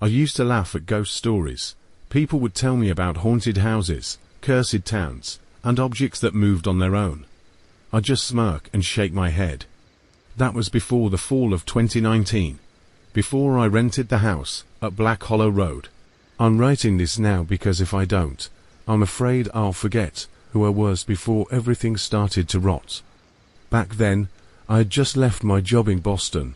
I used to laugh at ghost stories. People would tell me about haunted houses, cursed towns, and objects that moved on their own. I'd just smirk and shake my head. That was before the fall of 2019, before I rented the house at Black Hollow Road. I'm writing this now because if I don't, I'm afraid I'll forget who I was before everything started to rot. Back then, I had just left my job in Boston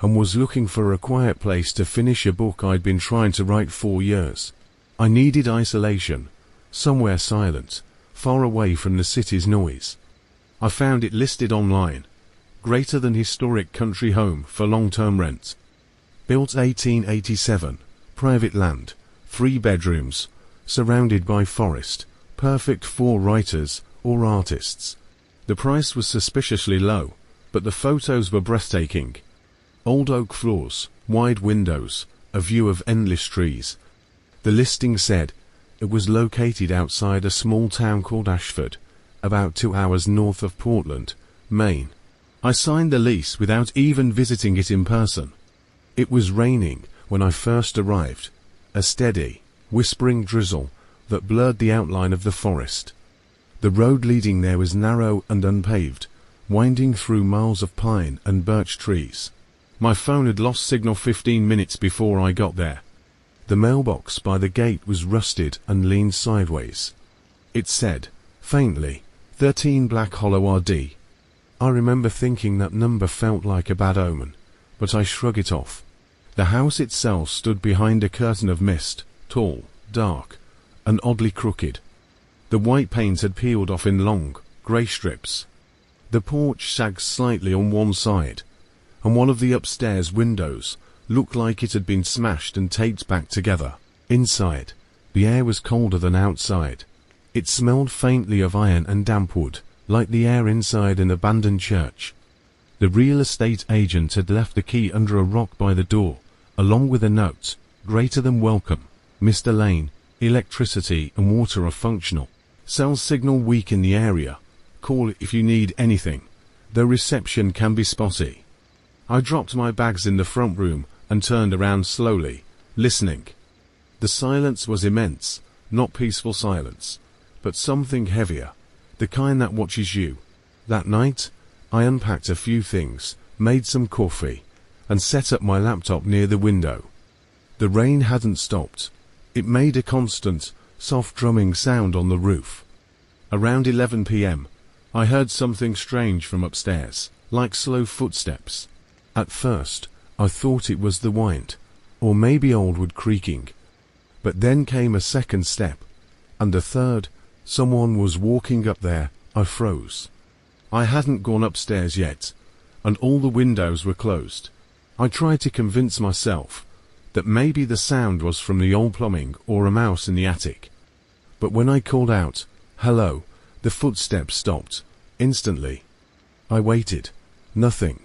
and was looking for a quiet place to finish a book I'd been trying to write for years. I needed isolation, somewhere silent, far away from the city's noise. I found it listed online. Greater than historic country home for long-term rent. Built 1887, private land, 3 bedrooms, surrounded by forest, perfect for writers or artists. The price was suspiciously low, but the photos were breathtaking. Old oak floors, wide windows, a view of endless trees. The listing said it was located outside a small town called Ashford, about 2 hours north of Portland, Maine. I signed the lease without even visiting it in person. It was raining when I first arrived, a steady, whispering drizzle that blurred the outline of the forest. The road leading there was narrow and unpaved, winding through miles of pine and birch trees. My phone had lost signal 15 minutes before I got there. The mailbox by the gate was rusted and leaned sideways. It said, faintly, 13 Black Hollow RD. I remember thinking that number felt like a bad omen, but I shrugged it off. The house itself stood behind a curtain of mist, tall, dark, and oddly crooked. The white paint had peeled off in long, grey strips. The porch sagged slightly on one side, and one of the upstairs windows looked like it had been smashed and taped back together. Inside, the air was colder than outside. It smelled faintly of iron and damp wood, like the air inside an abandoned church. The real estate agent had left the key under a rock by the door, along with a note, greater than welcome. Mr. Lane, electricity and water are functional. Cell signal weak in the area. Call if you need anything. The reception can be spotty. I dropped my bags in the front room and turned around slowly, listening. The silence was immense, not peaceful silence, but something heavier, the kind that watches you. That night, I unpacked a few things, made some coffee, and set up my laptop near the window. The rain hadn't stopped. It made a constant, soft drumming sound on the roof. Around 11 p.m., I heard something strange from upstairs, like slow footsteps. At first, I thought it was the wind, or maybe old wood creaking. But then came a second step, and a third. Someone was walking up there. I froze. I hadn't gone upstairs yet, and all the windows were closed. I tried to convince myself that maybe the sound was from the old plumbing or a mouse in the attic. But when I called out, "Hello," the footsteps stopped, instantly. I waited. Nothing.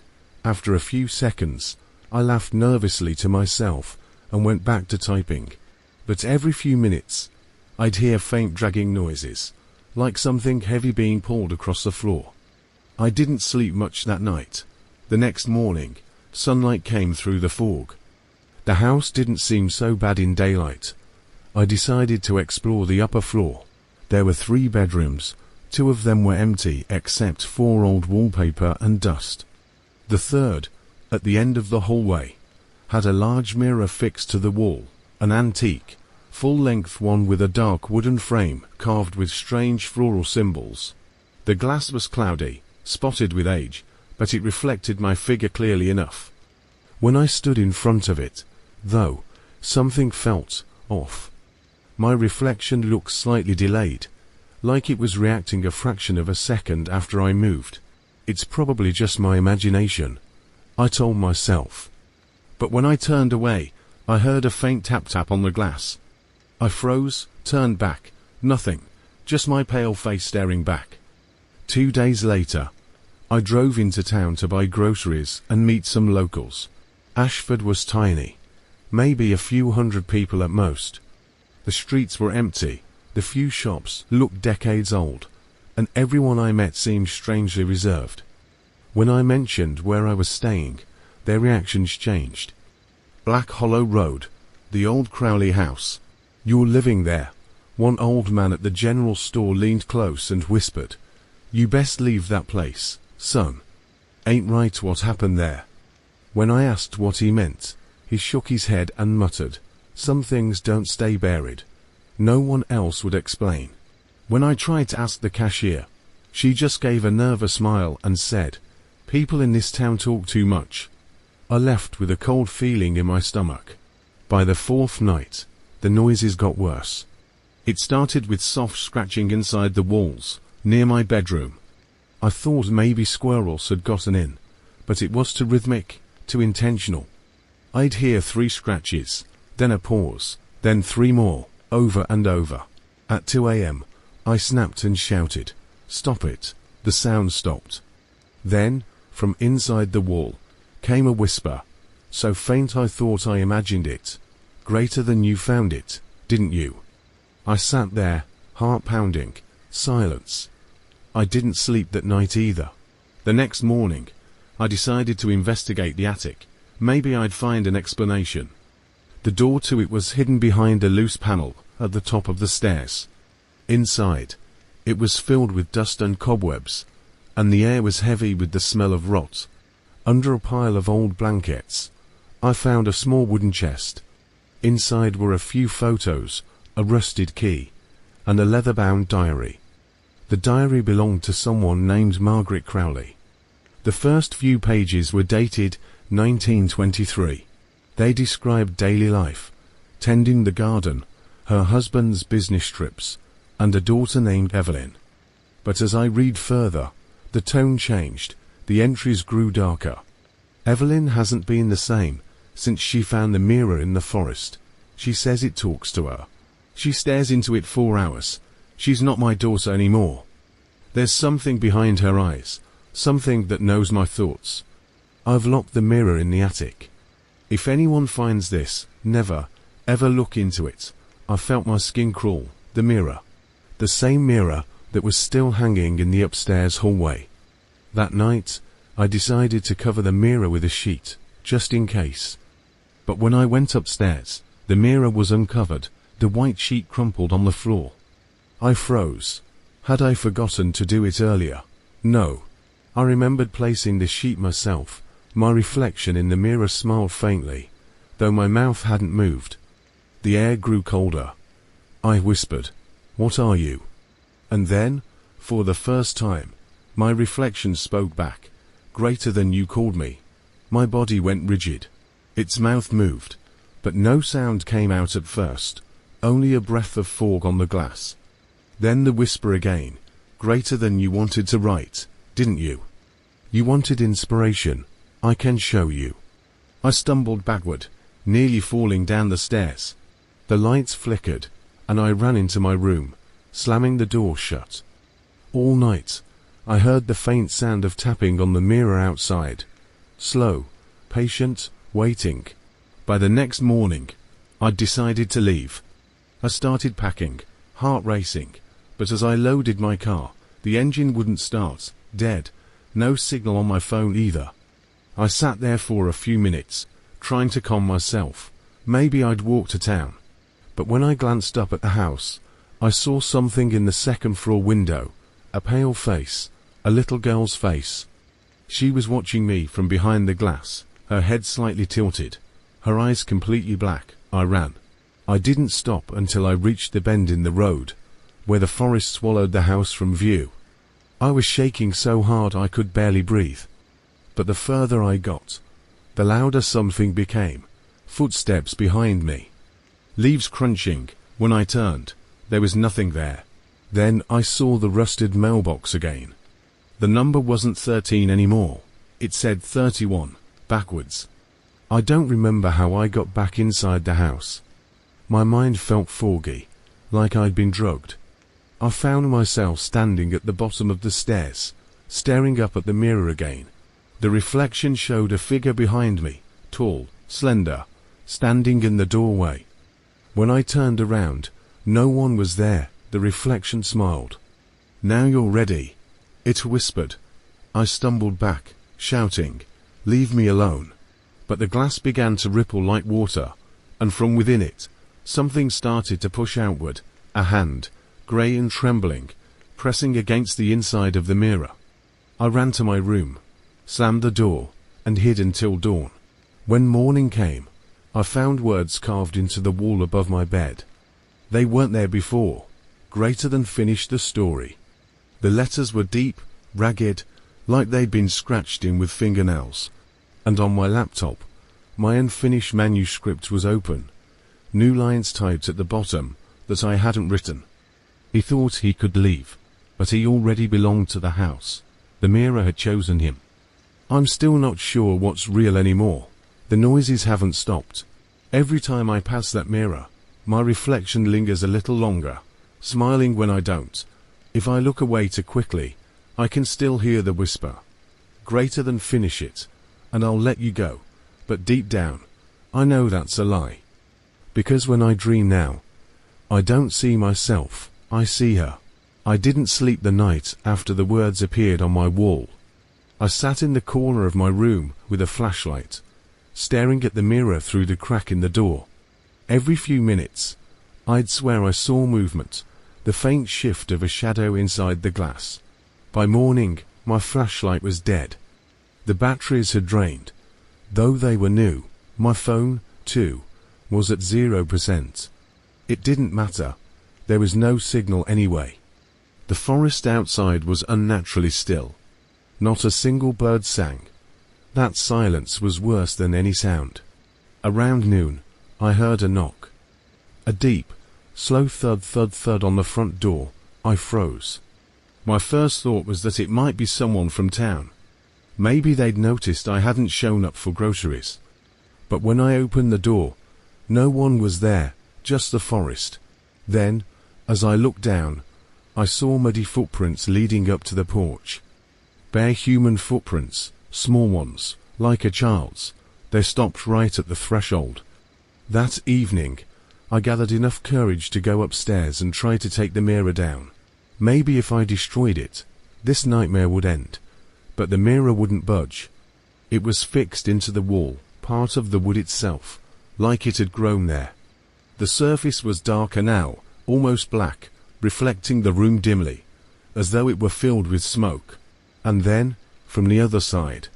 After a few seconds, I laughed nervously to myself and went back to typing. But every few minutes, I'd hear faint dragging noises, like something heavy being pulled across the floor. I didn't sleep much that night. The next morning, sunlight came through the fog. The house didn't seem so bad in daylight. I decided to explore the upper floor. There were 3 bedrooms. 2 of them were empty except for old wallpaper and dust. The third, at the end of the hallway, had a large mirror fixed to the wall, an antique, full-length one with a dark wooden frame carved with strange floral symbols. The glass was cloudy, spotted with age, but it reflected my figure clearly enough. When I stood in front of it, though, something felt off. My reflection looked slightly delayed, like it was reacting a fraction of a second after I moved. It's probably just my imagination, I told myself. But when I turned away, I heard a faint tap-tap on the glass. I froze, turned back. Nothing, just my pale face staring back. 2 days later, I drove into town to buy groceries and meet some locals. Ashford was tiny, maybe a few hundred people at most. The streets were empty, the few shops looked decades old, and everyone I met seemed strangely reserved. When I mentioned where I was staying, their reactions changed. Black Hollow Road, The old Crowley house. You're living there. One old man at the general store leaned close and whispered, "You best leave that place, son. Ain't right what happened there." When I asked what he meant, he shook his head and muttered, "Some things don't stay buried." No one else would explain. When I tried to ask the cashier, she just gave a nervous smile and said, "People in this town talk too much." I left with a cold feeling in my stomach. By the fourth night, the noises got worse. It started with soft scratching inside the walls, near my bedroom. I thought maybe squirrels had gotten in, but it was too rhythmic, too intentional. I'd hear 3 scratches, then a pause, then 3 more, over and over. At 2 a.m., I snapped and shouted, "Stop it!" The sound stopped. Then, from inside the wall, came a whisper, so faint I thought I imagined it. "Greater than you found it, didn't you?" I sat there, heart pounding, silence. I didn't sleep that night either. The next morning, I decided to investigate the attic. Maybe I'd find an explanation. The door to it was hidden behind a loose panel at the top of the stairs. Inside, it was filled with dust and cobwebs, and the air was heavy with the smell of rot. Under a pile of old blankets, I found a small wooden chest. Inside were a few photos, a rusted key, and a leather-bound diary. The diary belonged to someone named Margaret Crowley. The first few pages were dated 1923. They described daily life, tending the garden, her husband's business trips, and a daughter named Evelyn. But as I read further, the tone changed. The entries grew darker. Evelyn hasn't been the same since she found the mirror in the forest. She says it talks to her. She stares into it 4 hours. She's not my daughter anymore. There's something behind her eyes, something that knows my thoughts. I've locked the mirror in the attic. If anyone finds this, never, ever look into it. I felt my skin crawl. The mirror. The same mirror that was still hanging in the upstairs hallway. That night, I decided to cover the mirror with a sheet, just in case. But when I went upstairs, the mirror was uncovered, the white sheet crumpled on the floor. I froze. Had I forgotten to do it earlier? No. I remembered placing the sheet myself. My reflection in the mirror smiled faintly, though my mouth hadn't moved. The air grew colder. I whispered, "What are you?" And then, for the first time, my reflection spoke back. "Greater than you called me." My body went rigid. Its mouth moved, but no sound came out at first, only a breath of fog on the glass. Then the whisper again, "Greater than you wanted to write, didn't you? You wanted inspiration. I can show you." I stumbled backward, nearly falling down the stairs. The lights flickered, and I ran into my room, slamming the door shut. All night, I heard the faint sound of tapping on the mirror outside. Slow, patient, waiting. By the next morning, I'd decided to leave. I started packing, heart racing, but as I loaded my car, the engine wouldn't start, dead, no signal on my phone either. I sat there for a few minutes, trying to calm myself. Maybe I'd walk to town. But when I glanced up at the house, I saw something in the second-floor window, a pale face, a little girl's face. She was watching me from behind the glass, her head slightly tilted, her eyes completely black. I ran. I didn't stop until I reached the bend in the road, where the forest swallowed the house from view. I was shaking so hard I could barely breathe. But the further I got, the louder something became. Footsteps behind me. Leaves crunching. When I turned, there was nothing there. Then I saw the rusted mailbox again. The number wasn't 13 anymore. It said 31, backwards. I don't remember how I got back inside the house. My mind felt foggy, like I'd been drugged. I found myself standing at the bottom of the stairs, staring up at the mirror again. The reflection showed a figure behind me, tall, slender, standing in the doorway. When I turned around, no one was there. The reflection smiled. "Now you're ready," it whispered. I stumbled back, shouting, "Leave me alone." But the glass began to ripple like water. and from within it, something started to push outward, a hand, grey and trembling, pressing against the inside of the mirror. I ran to my room, slammed the door, and hid until dawn. When morning came, I found words carved into the wall above my bed. They weren't there before. Greater than finished the story. The letters were deep, ragged, like they'd been scratched in with fingernails. And on my laptop, my unfinished manuscript was open, new lines typed at the bottom that I hadn't written. He thought he could leave, but he already belonged to the house. The mirror had chosen him. I'm still not sure what's real anymore. The noises haven't stopped. Every time I pass that mirror, my reflection lingers a little longer, smiling when I don't. If I look away too quickly, I can still hear the whisper. Greater than finish it, and I'll let you go. But deep down, I know that's a lie. Because when I dream now, I don't see myself, I see her. I didn't sleep the night after the words appeared on my wall. I sat in the corner of my room with a flashlight, staring at the mirror through the crack in the door. Every few minutes, I'd swear I saw movement, the faint shift of a shadow inside the glass. By morning, my flashlight was dead. The batteries had drained. Though they were new, my phone, too, was at 0%. It didn't matter. There was no signal anyway. The forest outside was unnaturally still. Not a single bird sang. That silence was worse than any sound. Around noon, I heard a knock. A deep, slow thud thud thud on the front door. I froze. My first thought was that it might be someone from town. Maybe they'd noticed I hadn't shown up for groceries. But when I opened the door, no one was there, just the forest. Then, as I looked down, I saw muddy footprints leading up to the porch. Bare human footprints, small ones, like a child's. They stopped right at the threshold. That evening, I gathered enough courage to go upstairs and try to take the mirror down. Maybe if I destroyed it, this nightmare would end. But the mirror wouldn't budge. It was fixed into the wall, part of the wood itself, like it had grown there. The surface was darker now, almost black, reflecting the room dimly, as though it were filled with smoke. And then, from the other side,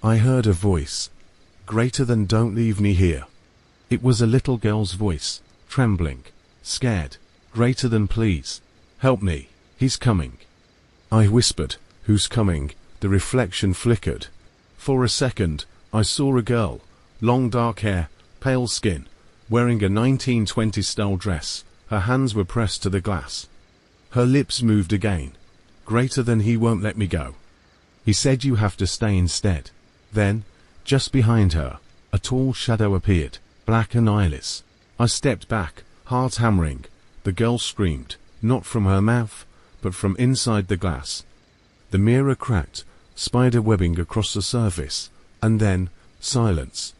I heard a voice, greater than "Don't leave me here." It was a little girl's voice, trembling, scared, greater than "Please, help me, he's coming." I whispered, "Who's coming?" The reflection flickered. For a second, I saw a girl, long dark hair, pale skin, wearing a 1920s-style dress. Her hands were pressed to the glass. Her lips moved again. "Greater than he won't let me go. He said you have to stay instead." Then, just behind her, a tall shadow appeared, black and eyeless. I stepped back, heart hammering. The girl screamed, not from her mouth, but from inside the glass. The mirror cracked, spider webbing across the surface, and then, silence.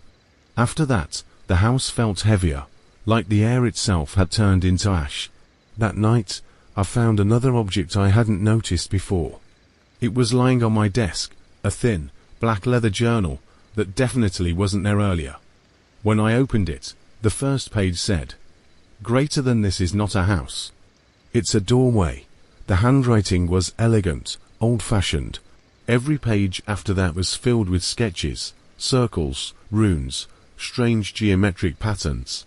After that, the house felt heavier, like the air itself had turned into ash. That night, I found another object I hadn't noticed before. It was lying on my desk, a thin, black leather journal that definitely wasn't there earlier. When I opened it, the first page said, "Greater than this is not a house. It's a doorway." The handwriting was elegant, old-fashioned. Every page after that was filled with sketches, circles, runes, strange geometric patterns.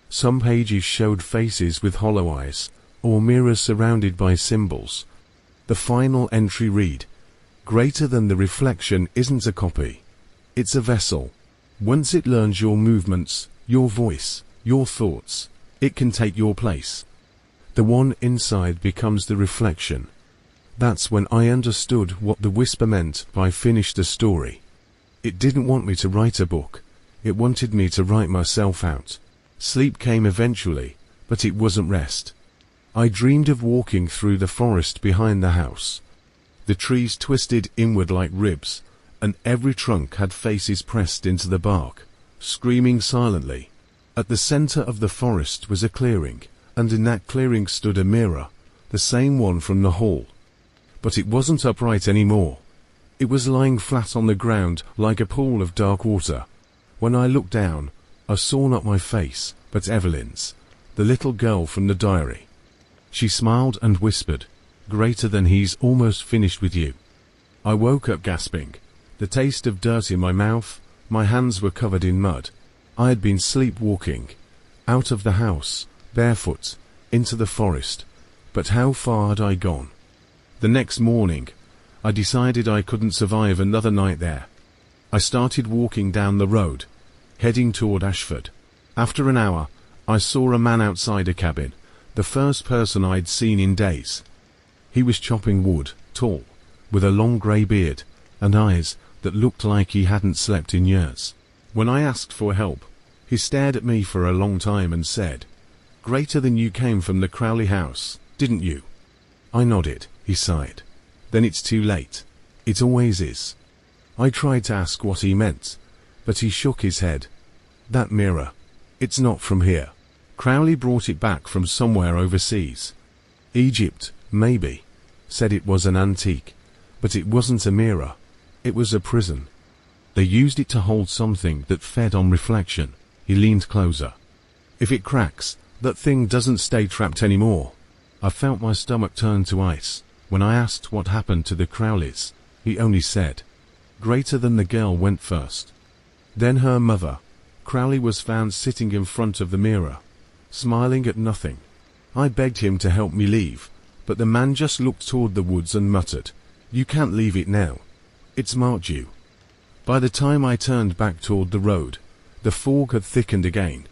Some pages showed faces with hollow eyes, or mirrors surrounded by symbols. The final entry read, "Greater than the reflection isn't a copy. It's a vessel. Once it learns your movements, your voice, your thoughts, it can take your place. The one inside becomes the reflection." That's when I understood what the whisper meant by "finish the story." It didn't want me to write a book. It wanted me to write myself out. Sleep came eventually, but it wasn't rest. I dreamed of walking through the forest behind the house. The trees twisted inward like ribs, and every trunk had faces pressed into the bark, screaming silently. At the center of the forest was a clearing, and in that clearing stood a mirror, the same one from the hall. But it wasn't upright anymore. It was lying flat on the ground like a pool of dark water. When I looked down, I saw not my face, but Evelyn's, the little girl from the diary. She smiled and whispered, "Greater than, he's almost finished with you." I woke up gasping, the taste of dirt in my mouth. My hands were covered in mud. I had been sleepwalking, out of the house, barefoot, into the forest. But how far had I gone? The next morning, I decided I couldn't survive another night there. I started walking down the road, heading toward Ashford. After an hour, I saw a man outside a cabin, the first person I'd seen in days. He was chopping wood, tall, with a long grey beard, and eyes that looked like he hadn't slept in years. When I asked for help, he stared at me for a long time and said, "Greater than, you came from the Crowley house, didn't you?" I nodded. He sighed. "Then it's too late. It always is." I tried to ask what he meant, but he shook his head. "That mirror, it's not from here. Crowley brought it back from somewhere overseas. Egypt, maybe. Said it was an antique, but it wasn't a mirror. It was a prison. They used it to hold something that fed on reflection." He leaned closer. "If it cracks, that thing doesn't stay trapped anymore." I felt my stomach turn to ice. When I asked what happened to the Crowleys, he only said, "Greater than, the girl went first. Then her mother. Crowley was found sitting in front of the mirror, smiling at nothing. I begged him to help me leave, but the man just looked toward the woods and muttered, 'You can't leave it now. It's marked you.' By the time I turned back toward the road, the fog had thickened again,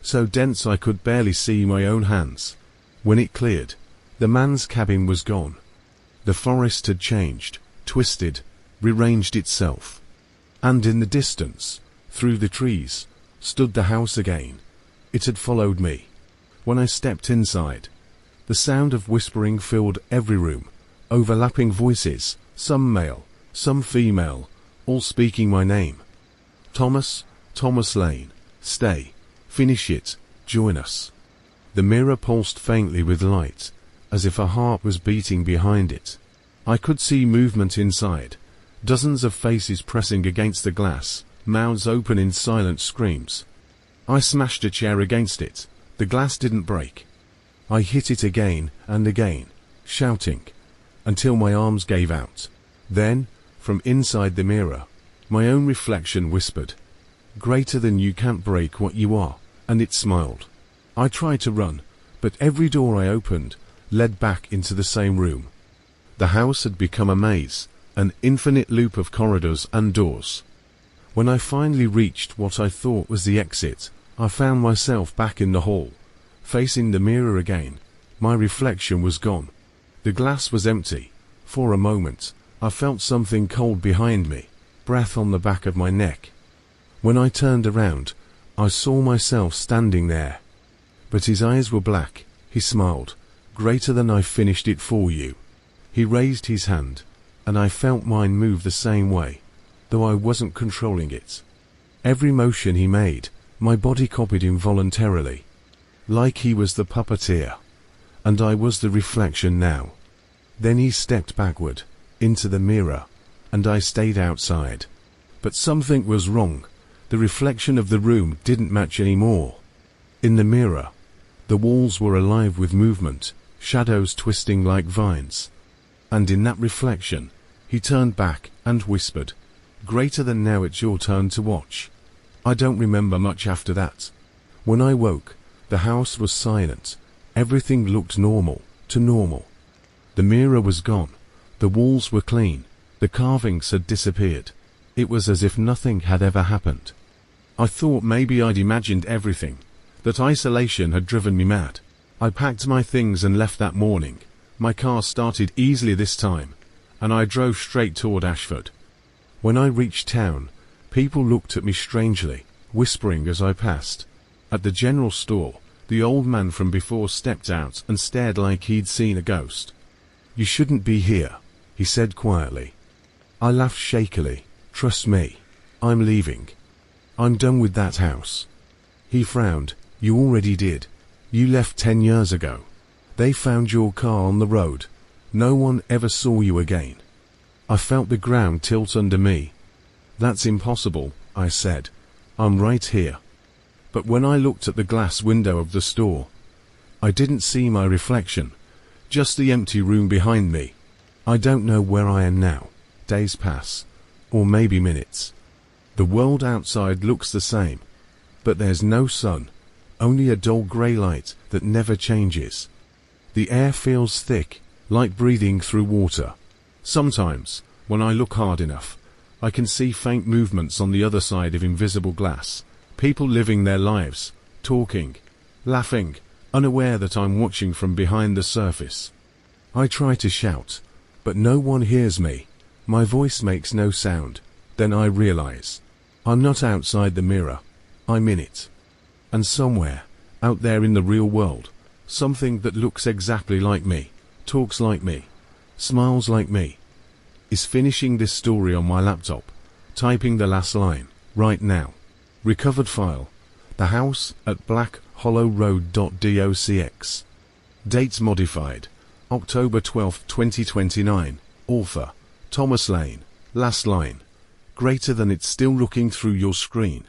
so dense I could barely see my own hands. When it cleared, the man's cabin was gone. The forest had changed, twisted, rearranged itself. And in the distance, through the trees, stood the house again. It had followed me. When I stepped inside, the sound of whispering filled every room, overlapping voices, some male, some female, all speaking my name. "Thomas, Thomas Lane, stay, finish it, join us." The mirror pulsed faintly with light, as if a heart was beating behind it. I could see movement inside, dozens of faces pressing against the glass, mouths open in silent screams. I smashed a chair against it. The glass didn't break. I hit it again and again, shouting, until my arms gave out. Then, from inside the mirror, my own reflection whispered, "Greater than, you can't break what you are," and it smiled. I tried to run, but every door I opened led back into the same room. The house had become a maze, an infinite loop of corridors and doors. When I finally reached what I thought was the exit, I found myself back in the hall, facing the mirror again. My reflection was gone. The glass was empty. For a moment, I felt something cold behind me, breath on the back of my neck. When I turned around, I saw myself standing there. But his eyes were black. He smiled. "Greater than, I finished it for you." He raised his hand, and I felt mine move the same way, though I wasn't controlling it. Every motion he made, my body copied involuntarily. Like he was the puppeteer, and I was the reflection now. Then he stepped backward, into the mirror, and I stayed outside. But something was wrong. The reflection of the room didn't match anymore. In the mirror, the walls were alive with movement, shadows twisting like vines. And in that reflection, he turned back and whispered, "Greater than, now it's your turn to watch." I don't remember much after that. When I woke, the house was silent. Everything looked normal, to normal. The mirror was gone. The walls were clean. The carvings had disappeared. It was as if nothing had ever happened. I thought maybe I'd imagined everything, that isolation had driven me mad. I packed my things and left that morning. My car started easily this time, and I drove straight toward Ashford. When I reached town, people looked at me strangely, whispering as I passed. At the general store, the old man from before stepped out and stared like he'd seen a ghost. "You shouldn't be here," he said quietly. I laughed shakily. "Trust me, I'm leaving. I'm done with that house." He frowned. "You already did. You left 10 years ago. They found your car on the road. No one ever saw you again." I felt the ground tilt under me. "That's impossible," I said. "I'm right here." But when I looked at the glass window of the store, I didn't see my reflection, just the empty room behind me. I don't know where I am now. Days pass, or maybe minutes. The world outside looks the same, but there's no sun, only a dull grey light that never changes. The air feels thick, like breathing through water. Sometimes, when I look hard enough, I can see faint movements on the other side of invisible glass. People living their lives, talking, laughing, unaware that I'm watching from behind the surface. I try to shout, but no one hears me. My voice makes no sound. Then I realize, I'm not outside the mirror, I'm in it. And somewhere, out there in the real world, something that looks exactly like me, talks like me, smiles like me, is finishing this story on my laptop, typing the last line, right now. Recovered file, the house at blackhollowroad.docx. Dates modified, October 12, 2029. Author, Thomas Lane. Last line, greater than it's still looking through your screen.